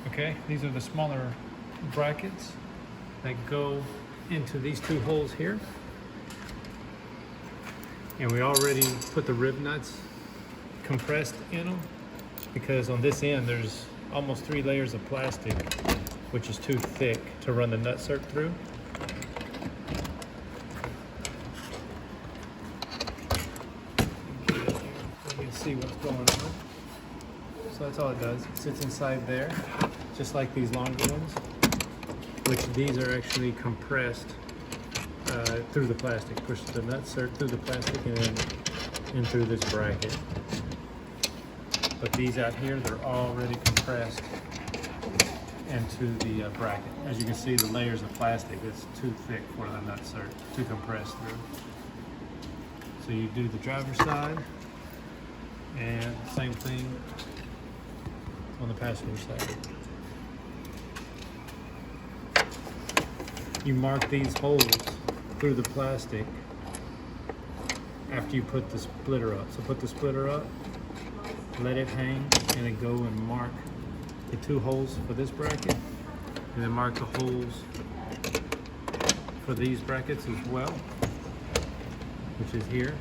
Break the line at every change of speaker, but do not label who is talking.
Okay, these are the smaller brackets that go into these two holes here. And we already put the rib nuts compressed in them because on this end there's almost 3 layers of plastic, which is too thick to run the nutcert through. You can see what's going on. So that's all it does. It sits inside there, just like these longer ones, which these are actually compressed through the plastic. Push the nutcert through the plastic and then in through this bracket. But these out here, they're already compressed into the bracket. As you can see, the layers of plastic is too thick for the nutcert to compress through. So you do the driver's side, and same thing on the passenger side. You mark these holes through the plastic after you put the splitter up. So put the splitter up, let it hang, and then go and mark the 2 holes for this bracket, and then mark the holes for these brackets as well, which is here.